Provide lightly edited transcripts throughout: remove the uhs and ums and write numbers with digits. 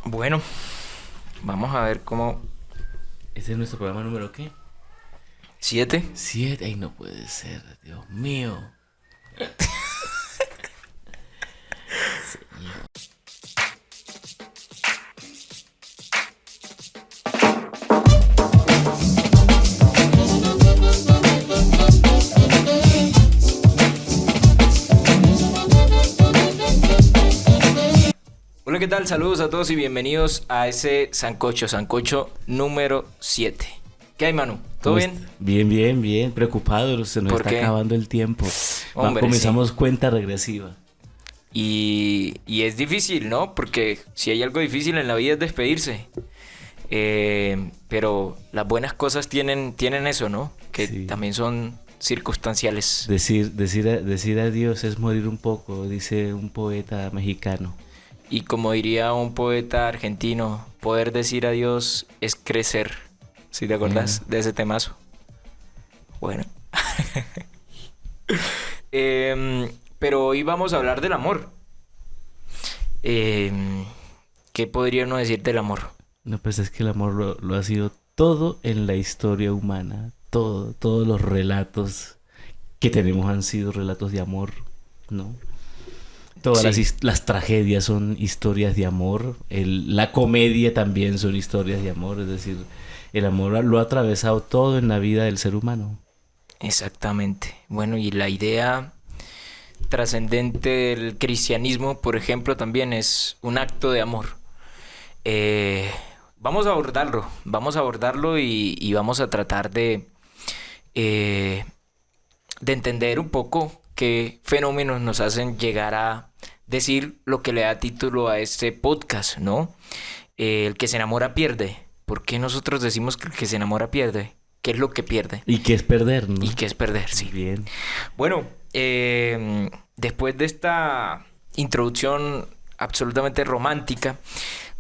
Bueno, vamos a ver cómo... Este es nuestro programa número ¿qué? 7. 7. Ay, no puede ser, Dios mío. Señor. Hola, ¿qué tal? Saludos a todos y bienvenidos a ese sancocho número 7. ¿Qué hay, Manu? ¿Todo bien? Bien. Preocupado, se nos ¿Por está qué? acabando el tiempo. Hombre, Comenzamos cuenta regresiva. Y es difícil, ¿no? Porque si hay algo difícil en la vida es despedirse. Pero las buenas cosas tienen eso, ¿no? Que Sí. también son circunstanciales. Decir adiós es morir un poco, dice un poeta mexicano. Y como diría un poeta argentino, poder decir adiós es crecer. ¿Sí te acordás de ese temazo? Bueno. Pero hoy vamos a hablar del amor. ¿Qué podría uno decir del amor? No, pues es que el amor lo ha sido todo en la historia humana. Todos los relatos que tenemos han sido relatos de amor, ¿no? Todas Sí. las tragedias son historias de amor, la comedia también son historias de amor, es decir, el amor lo ha atravesado todo en la vida del ser humano. Exactamente. Bueno, y la idea trascendente del cristianismo, por ejemplo, también es un acto de amor. Vamos a abordarlo y vamos a tratar de entender un poco qué fenómenos nos hacen llegar a decir lo que le da título a este podcast, ¿no? El que se enamora pierde. ¿Por qué nosotros decimos que el que se enamora pierde? ¿Qué es lo que pierde? ¿Y qué es perder, no? ¿Y qué es perder? Sí. Bien. Bueno, después de esta introducción absolutamente romántica,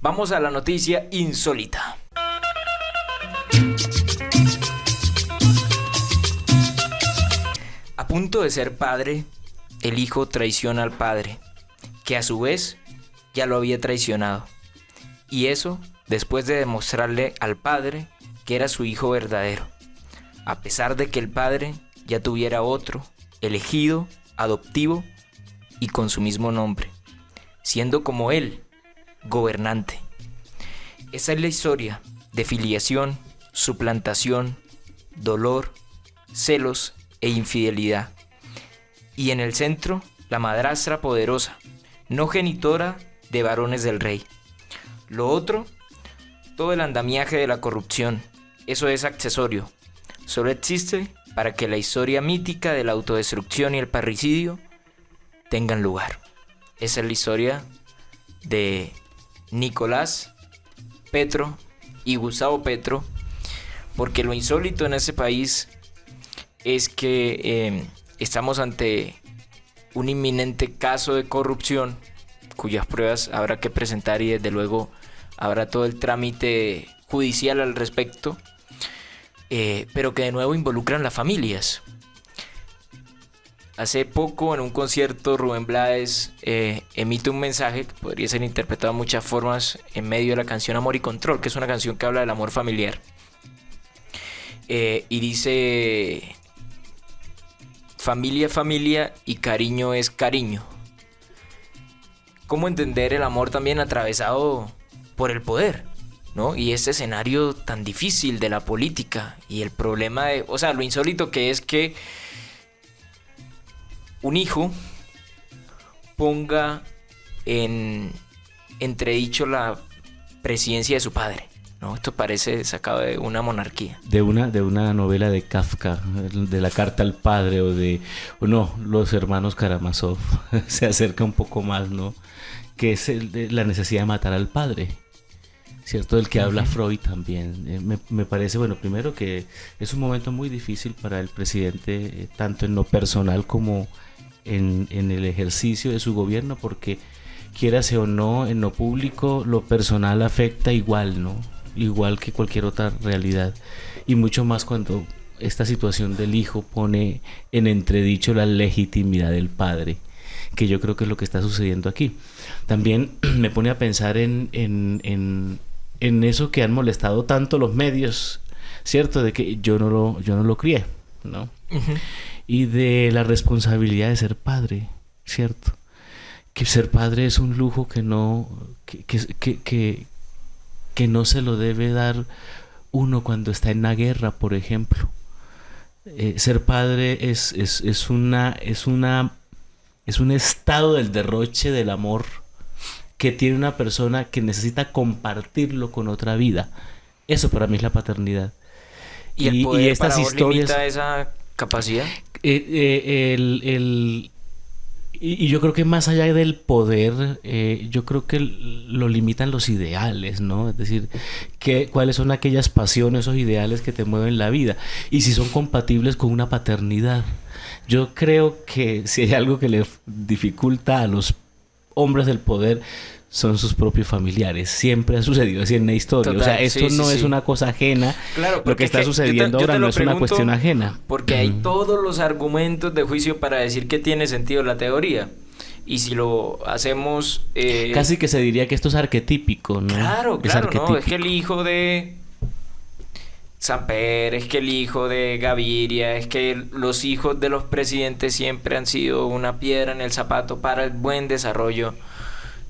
vamos a la noticia insólita. A punto de ser padre, el hijo traiciona al padre, que a su vez ya lo había traicionado. Y eso después de demostrarle al padre que era su hijo verdadero, a pesar de que el padre ya tuviera otro, elegido, adoptivo y con su mismo nombre, siendo como él, gobernante. Esa es la historia de filiación, suplantación, dolor, celos e infidelidad. Y en el centro, la madrastra poderosa, no genitora de varones del rey. Lo otro, todo el andamiaje de la corrupción, eso es accesorio. Solo existe para que la historia mítica de la autodestrucción y el parricidio tengan lugar. Esa es la historia de Nicolás Petro y Gustavo Petro, porque lo insólito en ese país es que estamos ante un inminente caso de corrupción cuyas pruebas habrá que presentar y desde luego habrá todo el trámite judicial al respecto, pero que de nuevo involucran las familias. Hace poco en un concierto Rubén Blades emite un mensaje que podría ser interpretado de muchas formas en medio de la canción Amor y Control, que es una canción que habla del amor familiar, y dice: familia, familia y cariño es cariño. ¿Cómo entender el amor también atravesado por el poder, ¿no? Y este escenario tan difícil de la política y el problema de, o sea, lo insólito que es que un hijo ponga en entredicho la presidencia de su padre, ¿no? Esto parece sacado de una monarquía. De una novela de Kafka, de la carta al padre o no, los hermanos Karamazov, se acerca un poco más, ¿no? Que es la necesidad de matar al padre, ¿cierto? Del que habla Freud también. Me parece, bueno, primero que es un momento muy difícil para el presidente, tanto en lo personal como en el ejercicio de su gobierno, porque quiérase o no, en lo público, lo personal afecta igual, ¿no? Igual que cualquier otra realidad. Y mucho más cuando esta situación del hijo pone en entredicho la legitimidad del padre, que yo creo que es lo que está sucediendo aquí. También me pone a pensar en eso que han molestado tanto los medios, ¿cierto? De que yo no lo crié, ¿no? Ujú. Y de la responsabilidad de ser padre, ¿cierto? Que ser padre es un lujo que no se lo debe dar uno cuando está en la guerra, por ejemplo. Ser padre es un estado del derroche del amor que tiene una persona que necesita compartirlo con otra vida. Eso para mí es la paternidad. ¿Y el poder estas para vos historias limita esa capacidad? Y yo creo que más allá del poder, yo creo que lo limitan los ideales, ¿no? Es decir, cuáles son aquellas pasiones o ideales que te mueven la vida y si son compatibles con una paternidad. Yo creo que si hay algo que le dificulta a los hombres del poder son sus propios familiares. Siempre ha sucedido así en la historia. Total, o sea, esto sí, no sí, es sí. una cosa ajena. Claro, Lo porque que está es que sucediendo yo te ahora lo no es una pregunto cuestión ajena. Porque hay todos los argumentos de juicio para decir que tiene sentido la teoría. Y si lo hacemos... Casi que se diría que esto es arquetípico, ¿no? Claro, Es claro, no. Es arquetípico. que el hijo de Samper, es que el hijo de Gaviria, es que los hijos de los presidentes siempre han sido una piedra en el zapato para el buen desarrollo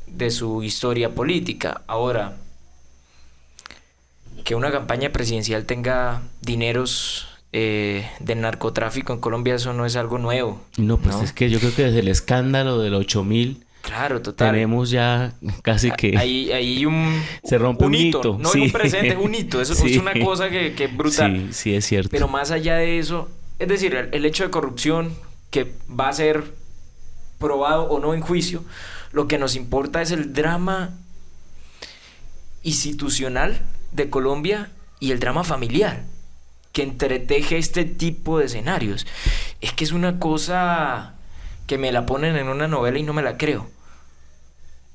de su historia política. Ahora, que una campaña presidencial tenga dineros del narcotráfico en Colombia, eso no es algo nuevo. No, pues ¿no? es que yo creo que desde el escándalo del 8000 Claro, total. tenemos ya casi que Ahí se rompe un hito. no Sí. es un presente, es un hito. Eso Sí. es una cosa que es brutal. Sí, sí es cierto. Pero más allá de eso, es decir, el hecho de corrupción que va a ser probado o no en juicio, lo que nos importa es el drama institucional de Colombia y el drama familiar que entreteje este tipo de escenarios. Es que es una cosa que me la ponen en una novela y no me la creo.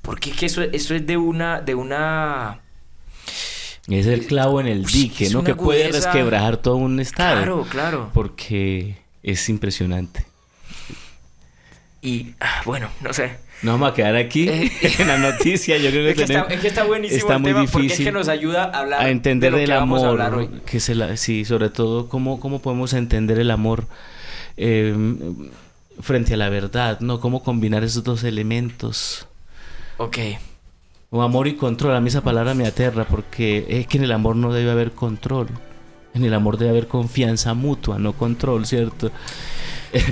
Porque es que eso es de una Es el clavo en el dique, es ¿no? una Que puede agudeza. resquebrajar todo un estado. Claro, claro. Porque es impresionante. Y bueno, no sé. Nos vamos a quedar aquí en la noticia. Yo creo que, Es que está buenísimo está el muy tema porque es difícil que nos ayuda a hablar a entender de lo el que vamos a hablar amor. hoy. Sí, sobre todo cómo podemos entender el amor frente a la verdad, ¿no? Cómo combinar esos dos elementos. Ok. O amor y control. A mí esa palabra me aterra porque es que en el amor no debe haber control. En el amor debe haber confianza mutua, no control, ¿cierto?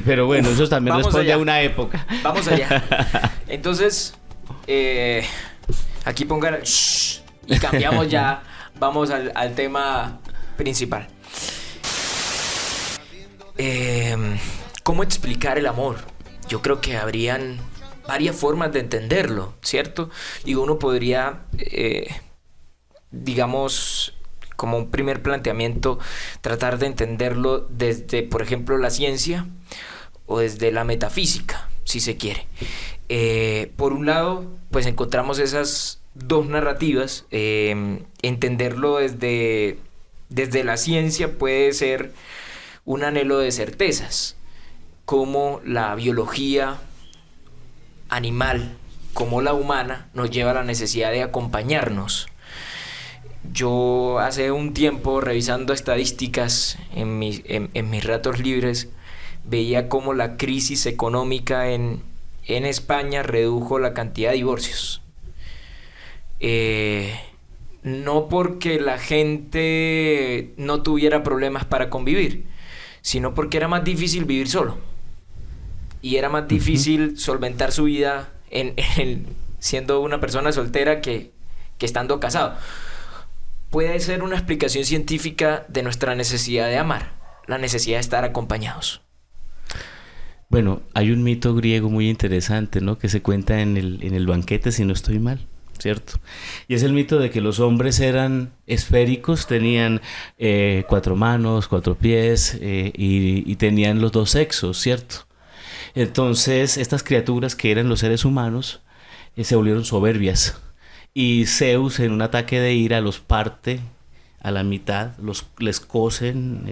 Pero bueno, eso también vamos responde allá. a una época. Vamos allá. Entonces, aquí pongan shh, y cambiamos ya. Vamos al tema principal. ¿Cómo explicar el amor? Yo creo que habrían varias formas de entenderlo, ¿cierto? Y uno podría, digamos, como un primer planteamiento, tratar de entenderlo desde, por ejemplo, la ciencia o desde la metafísica, si se quiere. Por un lado, pues encontramos esas dos narrativas. Entenderlo desde la ciencia puede ser un anhelo de certezas, como la biología animal, como la humana, nos lleva a la necesidad de acompañarnos. Yo hace un tiempo, revisando estadísticas en mis ratos libres, veía cómo la crisis económica en España redujo la cantidad de divorcios. No porque la gente no tuviera problemas para convivir, sino porque era más difícil vivir solo. Y era más difícil solventar su vida siendo una persona soltera que estando casado. Puede ser una explicación científica de nuestra necesidad de amar, la necesidad de estar acompañados. Bueno, hay un mito griego muy interesante, ¿no? Que se cuenta en el banquete, si no estoy mal, ¿cierto? Y es el mito de que los hombres eran esféricos, tenían 4 manos, 4 pies y tenían los 2 sexos, ¿cierto? Entonces, estas criaturas que eran los seres humanos se volvieron soberbias. Y Zeus, en un ataque de ira, los parte a la mitad, les cosen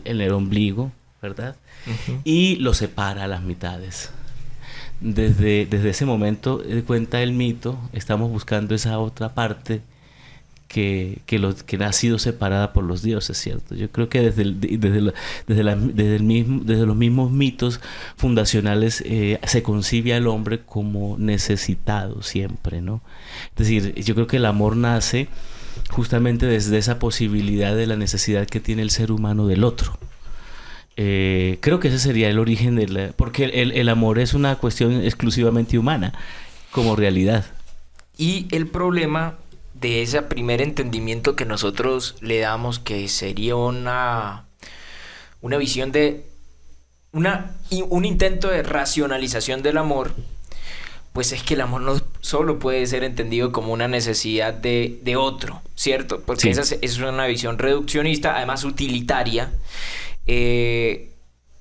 el ombligo, ¿verdad? Uh-huh. Y los separa a las mitades. desde ese momento cuenta el mito, estamos buscando esa otra parte que ha sido separada por los dioses, ¿cierto? Yo creo que desde los mismos mitos fundacionales se concibe al hombre como necesitado siempre, ¿no? Es decir, yo creo que el amor nace justamente desde esa posibilidad de la necesidad que tiene el ser humano del otro. Creo que ese sería el origen porque el amor es una cuestión exclusivamente humana como realidad. Y el problema de ese primer entendimiento que nosotros le damos, que sería una visión de un intento de racionalización del amor, pues es que el amor no solo puede ser entendido como una necesidad de otro, ¿cierto? Porque sí, esa es una visión reduccionista, además utilitaria,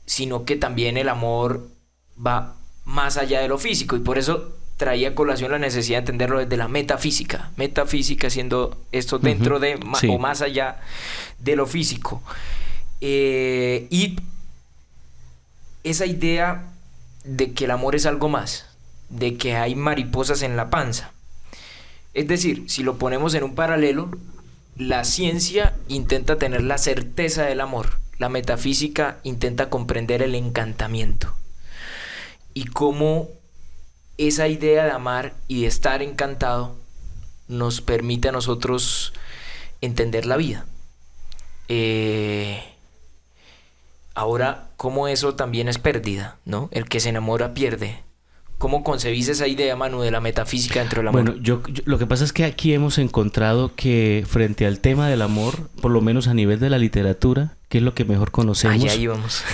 sino que también el amor va más allá de lo físico, y por eso traía a colación la necesidad de entenderlo desde la metafísica siendo esto dentro de sí, o más allá de lo físico, y esa idea de que el amor es algo más, de que hay mariposas en la panza. Es decir, si lo ponemos en un paralelo, la ciencia intenta tener la certeza del amor, la metafísica intenta comprender el encantamiento, y cómo esa idea de amar y de estar encantado nos permite a nosotros entender la vida. Ahora, cómo eso también es pérdida, ¿no? El que se enamora pierde. ¿Cómo concebís esa idea, Manu, de la metafísica dentro del amor? Bueno, yo lo que pasa es que aquí hemos encontrado que frente al tema del amor, por lo menos a nivel de la literatura, que es lo que mejor conocemos, ya íbamos.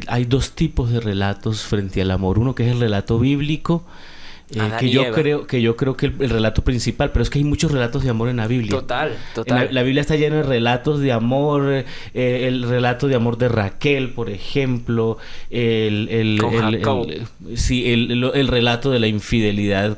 Hay dos tipos de relatos frente al amor. Uno que es el relato bíblico, que yo creo que el relato principal, pero es que hay muchos relatos de amor en la Biblia. Total. La Biblia está llena de relatos de amor, el relato de amor de Raquel, por ejemplo, el relato de la infidelidad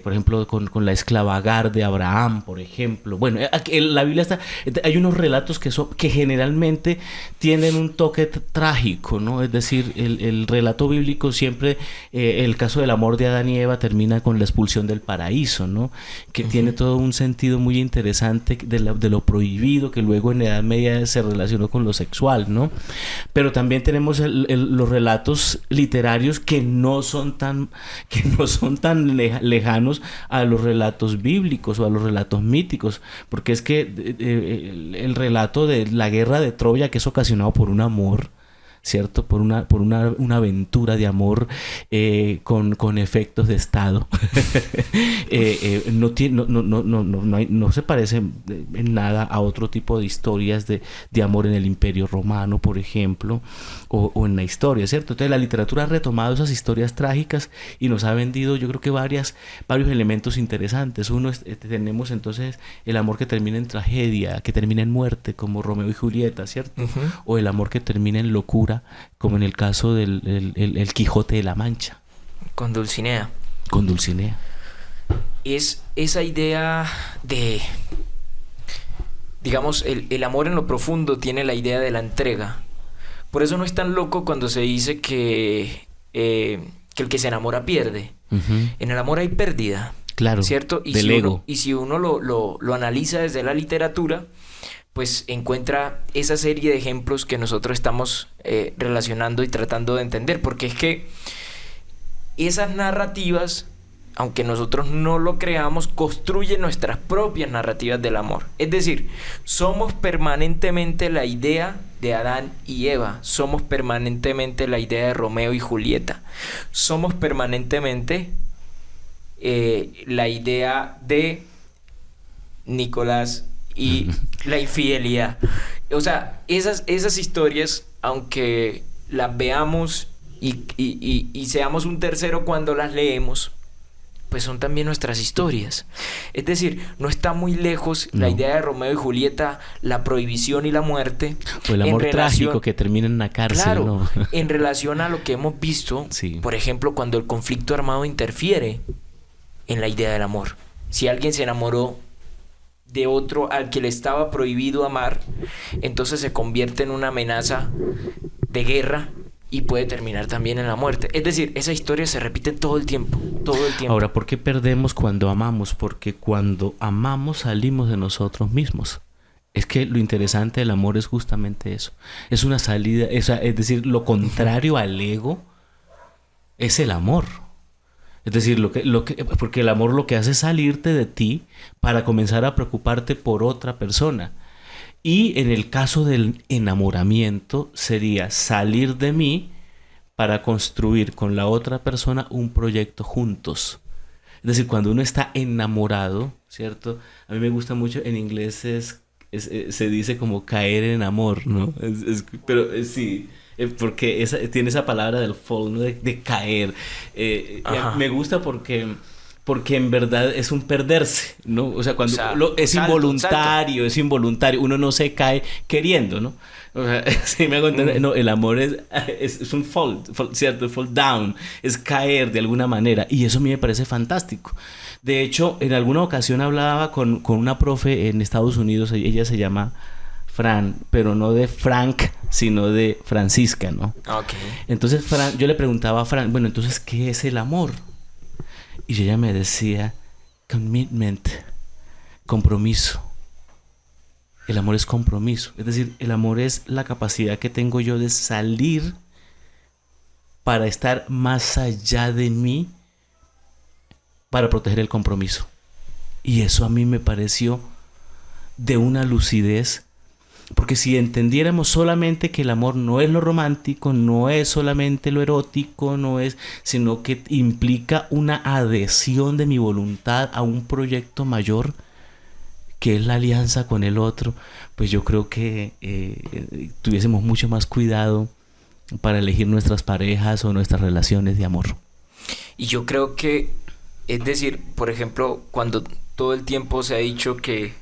por ejemplo, con la esclava Agar de Abraham, por ejemplo. Bueno, la Biblia hay unos relatos que generalmente tienen un toque trágico, ¿no? Es decir, el relato bíblico siempre, el caso del amor de Adán y Eva termina con la expulsión del paraíso, ¿no? Que tiene todo un sentido muy interesante de lo prohibido, que luego en la Edad Media se relacionó con lo sexual, ¿no? Pero también tenemos los relatos literarios que no son tan lejanos a los relatos bíblicos o a los relatos míticos, porque es que el relato de la guerra de Troya, que es ocasionado por un amor, ¿cierto? Por una aventura de amor con efectos de estado. No se parece en nada a otro tipo de historias de amor en el Imperio Romano, por ejemplo, o en la historia, ¿cierto? Entonces la literatura ha retomado esas historias trágicas y nos ha vendido, yo creo que varios elementos interesantes. Uno tenemos entonces el amor que termina en tragedia, que termina en muerte, como Romeo y Julieta, ¿cierto? O el amor que termina en locura, como en el caso del el Quijote de la Mancha. Con Dulcinea. Es esa idea de, digamos, el amor en lo profundo tiene la idea de la entrega. Por eso no es tan loco cuando se dice que el que se enamora pierde. En el amor hay pérdida. Claro, ¿cierto? Y del ego. Y si uno lo analiza desde la literatura, pues encuentra esa serie de ejemplos que nosotros estamos relacionando y tratando de entender, porque es que esas narrativas, aunque nosotros no lo creamos, construyen nuestras propias narrativas del amor. Es decir, somos permanentemente la idea de Adán y Eva, somos permanentemente la idea de Romeo y Julieta, somos permanentemente la idea de Nicolás y la infidelidad. O sea, esas historias, aunque las veamos y seamos un tercero cuando las leemos, pues son también nuestras historias. Es decir, no está muy lejos la idea de Romeo y Julieta, la prohibición y la muerte. O el amor trágico que termina en una cárcel. Claro, ¿no? En relación a lo que hemos visto, sí. Por ejemplo, cuando el conflicto armado interfiere en la idea del amor. Si alguien se enamoró de otro al que le estaba prohibido amar, entonces se convierte en una amenaza de guerra y puede terminar también en la muerte. Es decir, esa historia se repite todo el tiempo, todo el tiempo. Ahora, ¿por qué perdemos cuando amamos? Porque cuando amamos salimos de nosotros mismos. Es que lo interesante del amor es justamente eso. Es una salida, es decir, lo contrario al ego es el amor. Es decir, porque el amor lo que hace es salirte de ti para comenzar a preocuparte por otra persona. Y en el caso del enamoramiento sería salir de mí para construir con la otra persona un proyecto juntos. Es decir, cuando uno está enamorado, ¿cierto? A mí me gusta mucho, en inglés se dice como caer en amor, ¿no? Sí, porque tiene esa palabra del fall, ¿no? De caer. Me gusta porque en verdad es un perderse, ¿no? O sea, cuando es involuntario, es involuntario. Uno no se cae queriendo, ¿no? O sea, si me hago entender, no, el amor es un fall, ¿cierto? Fall down, es caer de alguna manera. Y eso a mí me parece fantástico. De hecho, en alguna ocasión hablaba con una profe en Estados Unidos, ella se llama Fran, pero no de Frank, sino de Francisca, ¿no? Okay. Entonces, yo le preguntaba a Fran, bueno, entonces, ¿qué es el amor? Y ella me decía, commitment, compromiso. El amor es compromiso. Es decir, el amor es la capacidad que tengo yo de salir para estar más allá de mí, para proteger el compromiso. Y eso a mí me pareció de una lucidez, porque si entendiéramos solamente que el amor no es lo romántico, no es solamente lo erótico, sino que implica una adhesión de mi voluntad a un proyecto mayor, que es la alianza con el otro, pues yo creo que tuviésemos mucho más cuidado para elegir nuestras parejas o nuestras relaciones de amor. Y yo creo que, es decir, por ejemplo, cuando todo el tiempo se ha dicho que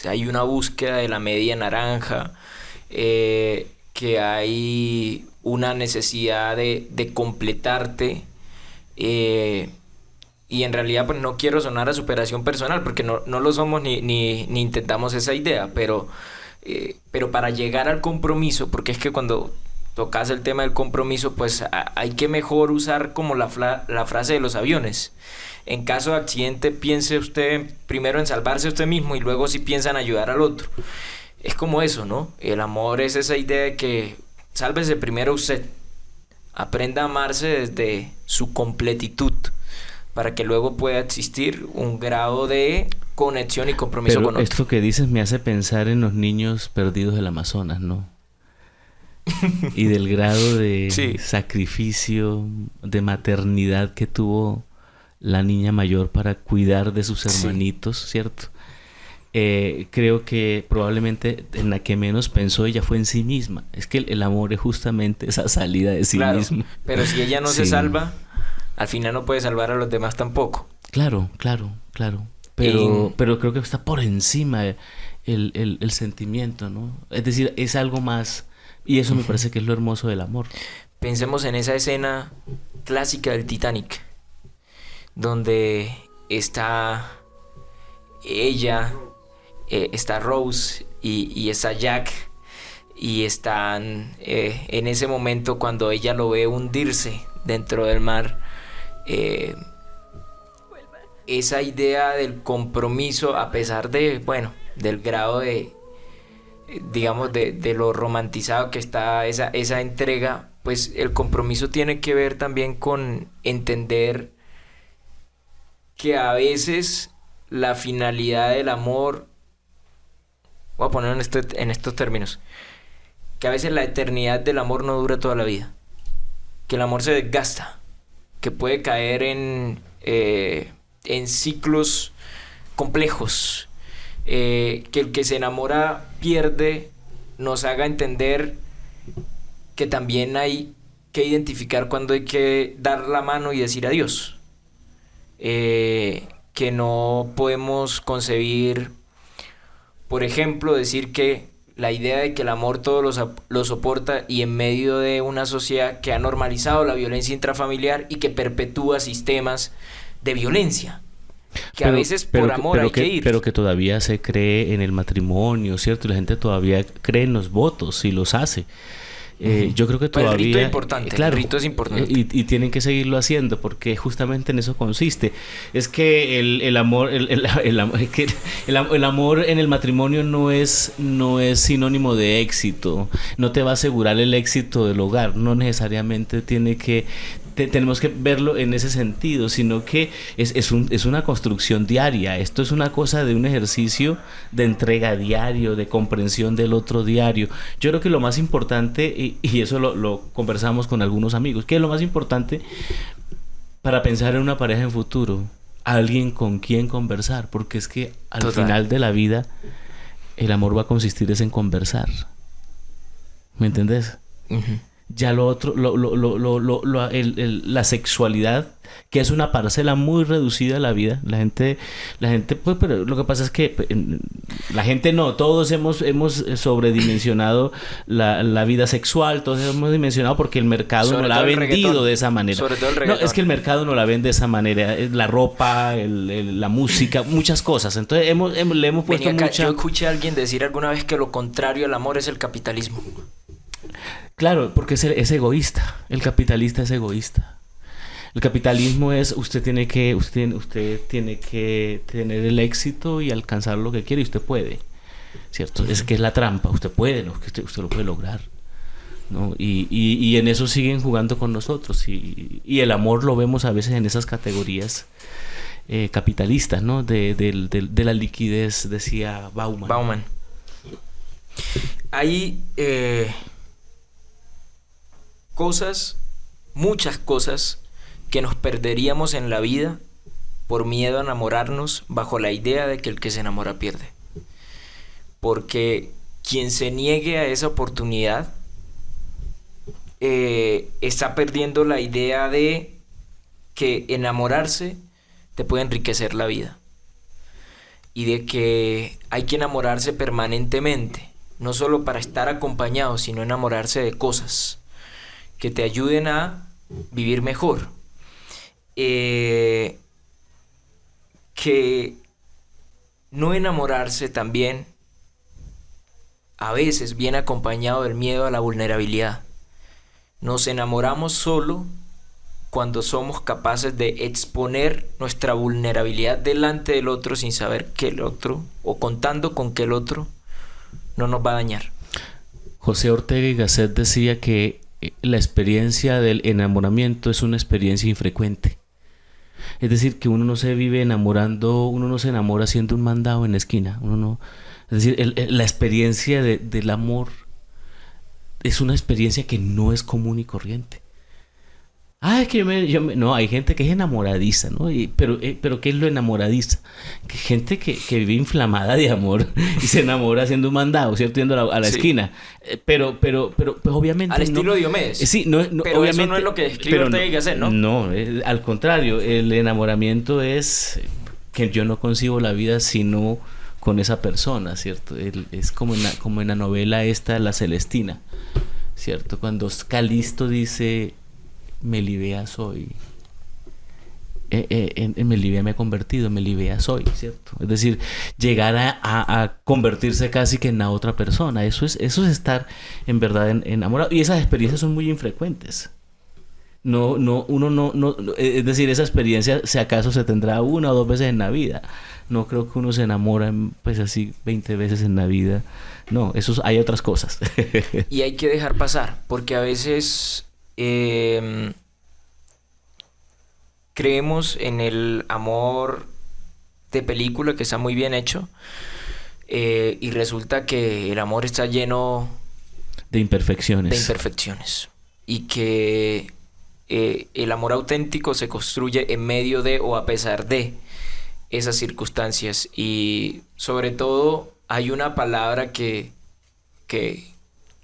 hay una búsqueda de la media naranja, que hay una necesidad de completarte, y en realidad pues no quiero sonar a superación personal, porque no lo somos ni intentamos esa idea, pero para llegar al compromiso, porque es que cuando tocas el tema del compromiso, pues hay que mejor usar como la frase de los aviones. En caso de accidente, piense usted primero en salvarse usted mismo y luego si piensa en ayudar al otro. Es como eso, ¿no? El amor es esa idea de que sálvese primero usted. Aprenda a amarse desde su completitud, para que luego pueda existir un grado de conexión y compromiso con otro. Esto que dices me hace pensar en los niños perdidos del Amazonas, ¿no? Y del grado de sacrificio, de maternidad que tuvo la niña mayor para cuidar de sus hermanitos, ¿cierto? Creo que probablemente en la que menos pensó ella fue en sí misma. Es que el amor es justamente esa salida de sí mismo. Pero si ella no se salva, al final no puede salvar a los demás tampoco. Claro. Pero creo que está por encima el sentimiento, ¿no? Es decir, es algo más. Y eso me parece que es lo hermoso del amor. Pensemos en esa escena clásica del Titanic, donde está ella, está Rose y está Jack, y están en ese momento cuando ella lo ve hundirse dentro del mar. Esa idea del compromiso, a pesar de, del grado de, digamos, de lo romantizado que está esa entrega, pues el compromiso tiene que ver también con entender que a veces la finalidad del amor, voy a poner en estos términos, que a veces la eternidad del amor no dura toda la vida, que el amor se desgasta, que puede caer en ciclos complejos, que el que se enamora pierde, nos haga entender que también hay que identificar cuando hay que dar la mano y decir adiós, que no podemos concebir, por ejemplo, decir que la idea de que el amor todo lo soporta, y en medio de una sociedad que ha normalizado la violencia intrafamiliar y que perpetúa sistemas de violencia, que a veces por amor hay que ir. Pero que todavía se cree en el matrimonio, ¿cierto? Y la gente todavía cree en los votos y los hace. Yo creo que Pues todavía... el rito es importante, claro, el rito es importante. y tienen que seguirlo haciendo porque justamente en eso consiste. Es que el amor, es que el amor en el matrimonio no es sinónimo de éxito. No te va a asegurar el éxito del hogar. No necesariamente tiene que... tenemos que verlo en ese sentido, sino que es una construcción diaria. Esto es una cosa de un ejercicio de entrega diario, de comprensión del otro diario. Yo creo que lo más importante, y eso lo conversamos con algunos amigos, que es lo más importante para pensar en una pareja en futuro, alguien con quien conversar, porque es que al final de la vida el amor va a consistir es en conversar. ¿Me entendés? Uh-huh. Ya lo otro, la sexualidad, que es una parcela muy reducida de la vida. La gente, pues, pero lo que pasa es que la gente no, todos hemos sobredimensionado la vida sexual, todos hemos dimensionado porque el mercado no la ha vendido de esa manera. Sobre todo el reggaetón. No, es que el mercado no la vende de esa manera. La ropa, la música, muchas cosas. Entonces le hemos puesto mucha... Yo escuché a alguien decir alguna vez que lo contrario al amor es el capitalismo. Claro, porque es egoísta. El capitalista es egoísta. El capitalismo es usted tiene que tener el éxito y alcanzar lo que quiere y usted puede, ¿cierto? Es que es la trampa. Usted puede, ¿no? Que usted lo puede lograr, ¿no? Y en eso siguen jugando con nosotros y el amor lo vemos a veces en esas categorías capitalistas, ¿no? De la liquidez, decía Bauman. Hay muchas cosas que nos perderíamos en la vida por miedo a enamorarnos bajo la idea de que el que se enamora pierde. Porque quien se niegue a esa oportunidad está perdiendo la idea de que enamorarse te puede enriquecer la vida y de que hay que enamorarse permanentemente, no solo para estar acompañado, sino enamorarse de cosas que te ayuden a vivir mejor. Que no enamorarse también a veces viene acompañado del miedo a la vulnerabilidad. Nos enamoramos solo cuando somos capaces de exponer nuestra vulnerabilidad delante del otro sin saber que el otro, o contando con que el otro no nos va a dañar. José Ortega y Gasset decía que la experiencia del enamoramiento es una experiencia infrecuente. Es decir, que uno no se vive enamorando, uno no se enamora haciendo un mandado en la esquina. Es decir, la experiencia del amor es una experiencia que no es común y corriente. Es que no, hay gente que es enamoradiza, ¿no? Pero ¿qué es lo enamoradiza? Que gente que vive inflamada de amor y se enamora haciendo un mandado, ¿cierto? Yendo a la esquina. Pero pues obviamente... Al estilo Diomedes. Sí, pero obviamente, eso no es lo que describe Ortega y Gasset, ¿no? No, al contrario, el enamoramiento es que yo no concibo la vida sino con esa persona, ¿cierto? Es como en la novela esta, La Celestina, ¿cierto? Cuando Calisto dice... Melibea soy. En Melibea me he convertido, en Melibea soy, ¿cierto? Es decir, llegar a convertirse casi que en la otra persona. Eso es estar en verdad enamorado. Y esas experiencias son muy infrecuentes. Uno no, es decir, esa experiencia, si acaso se tendrá una o dos veces en la vida. No creo que uno se enamora pues así 20 veces en la vida. No, hay otras cosas. Y hay que dejar pasar, porque a veces... creemos en el amor de película que está muy bien hecho y resulta que el amor está lleno de imperfecciones y que el amor auténtico se construye en medio de o a pesar de esas circunstancias. Y sobre todo hay una palabra que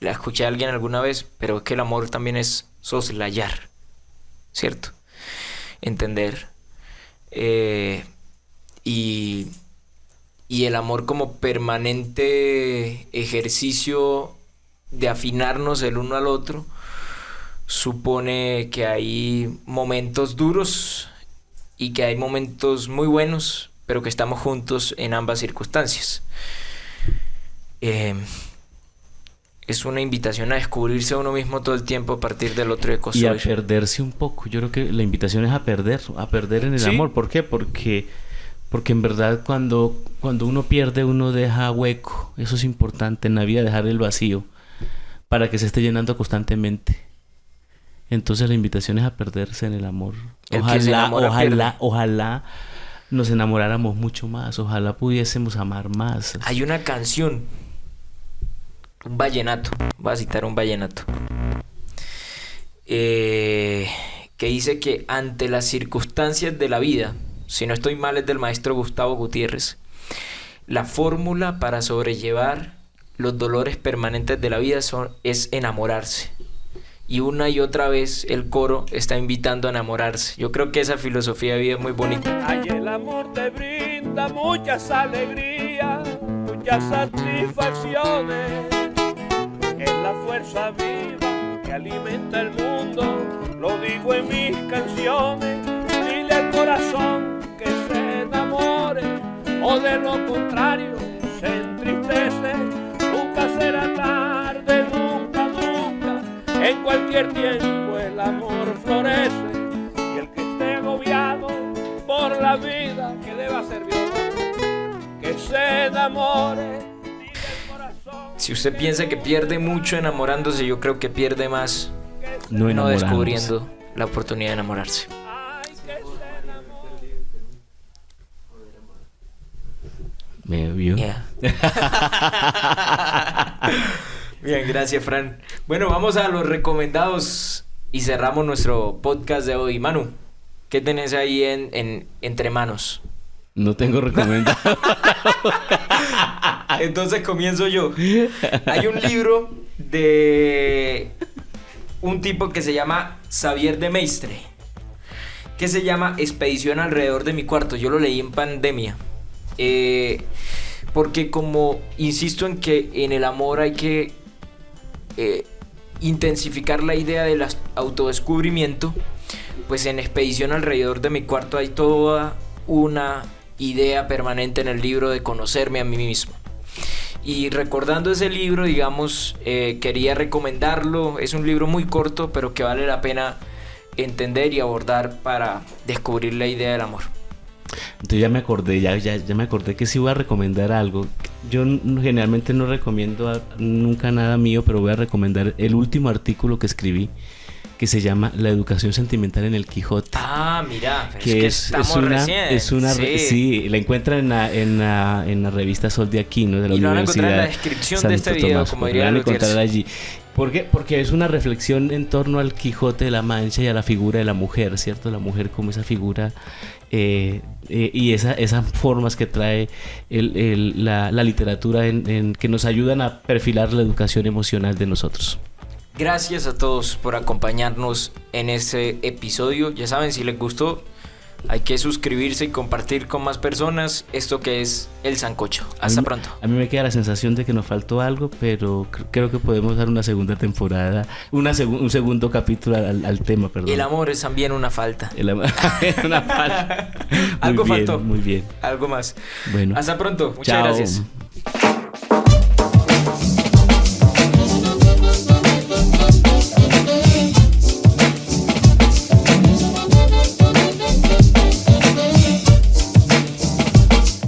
la escuché a alguien alguna vez, pero es que el amor también es soslayar, ¿cierto? Entender. Y el amor como permanente ejercicio de afinarnos el uno al otro supone que hay momentos duros y que hay momentos muy buenos, pero que estamos juntos en ambas circunstancias. es una invitación a descubrirse a uno mismo todo el tiempo a partir del otro eco Y a soy. perderse un poco. Yo creo que la invitación es a perder en el Sí. amor. ¿Por qué? Porque en verdad cuando uno pierde, uno deja hueco. Eso es importante en la vida, dejar el vacío para que se esté llenando constantemente. Entonces la invitación es a perderse en el amor. El que se enamora pierde. Ojalá nos enamoráramos mucho más. Ojalá pudiésemos amar más. Hay una canción, un vallenato, voy a citar un vallenato, que dice que ante las circunstancias de la vida, si no estoy mal es del maestro Gustavo Gutiérrez, la fórmula para sobrellevar los dolores permanentes de la vida es enamorarse. Y una y otra vez el coro está invitando a enamorarse. Yo creo que esa filosofía de vida es muy bonita. Ay, el amor te brinda muchas alegrías, muchas satisfacciones. Es la fuerza viva que alimenta el mundo, lo digo en mis canciones. Dile al corazón que se enamore, o de lo contrario se entristece. Nunca será tarde, nunca, nunca. En cualquier tiempo el amor florece. Y el que esté agobiado por la vida, que deba ser violento, que se enamore. Dile al corazón. Si usted piensa que pierde mucho enamorándose, yo creo que pierde más No no enamorándose. descubriendo la oportunidad de enamorarse. Ay, que se enamore. ¿Me vio? Yeah. Bien, gracias, Fran. Bueno, vamos a los recomendados y cerramos nuestro podcast de hoy. Manu, ¿qué tenés ahí entre manos? No tengo recomendado. Entonces comienzo yo. Hay un libro de un tipo que se llama Xavier de Maistre, que se llama Expedición alrededor de mi cuarto. Yo lo leí en pandemia. Porque como insisto en que en el amor hay que intensificar la idea del autodescubrimiento, pues en Expedición alrededor de mi cuarto hay toda una idea permanente en el libro de conocerme a mí mismo. Y recordando ese libro, digamos, quería recomendarlo. Es un libro muy corto, pero que vale la pena entender y abordar para descubrir la idea del amor. Entonces ya me acordé que sí voy a recomendar algo. Yo generalmente no recomiendo nunca nada mío, pero voy a recomendar el último artículo que escribí, que se llama La educación sentimental en el Quijote. Ah, mira, pero Que es que estamos recién. Sí, la encuentran en la revista Sol de Aquino de la Y lo van a Universidad encontrar en la descripción de este Santo video, Tomás, como pues, diría lo van a Gutiérrez. encontrar allí. ¿Por qué? Porque es una reflexión en torno al Quijote de la Mancha y a la figura de la mujer, ¿cierto? La mujer como esa figura y esas formas que trae la literatura que nos ayudan a perfilar la educación emocional de nosotros. Gracias a todos por acompañarnos en este episodio. Ya saben, si les gustó, hay que suscribirse y compartir con más personas esto que es El Sancocho. Hasta pronto. A mí me queda la sensación de que nos faltó algo, pero creo que podemos dar una segunda temporada, un segundo capítulo al tema, perdón. El amor es también una falta. El amor es una falta. Algo Muy bien, faltó. muy bien. Algo más. Bueno. Hasta pronto. Muchas Chao. gracias.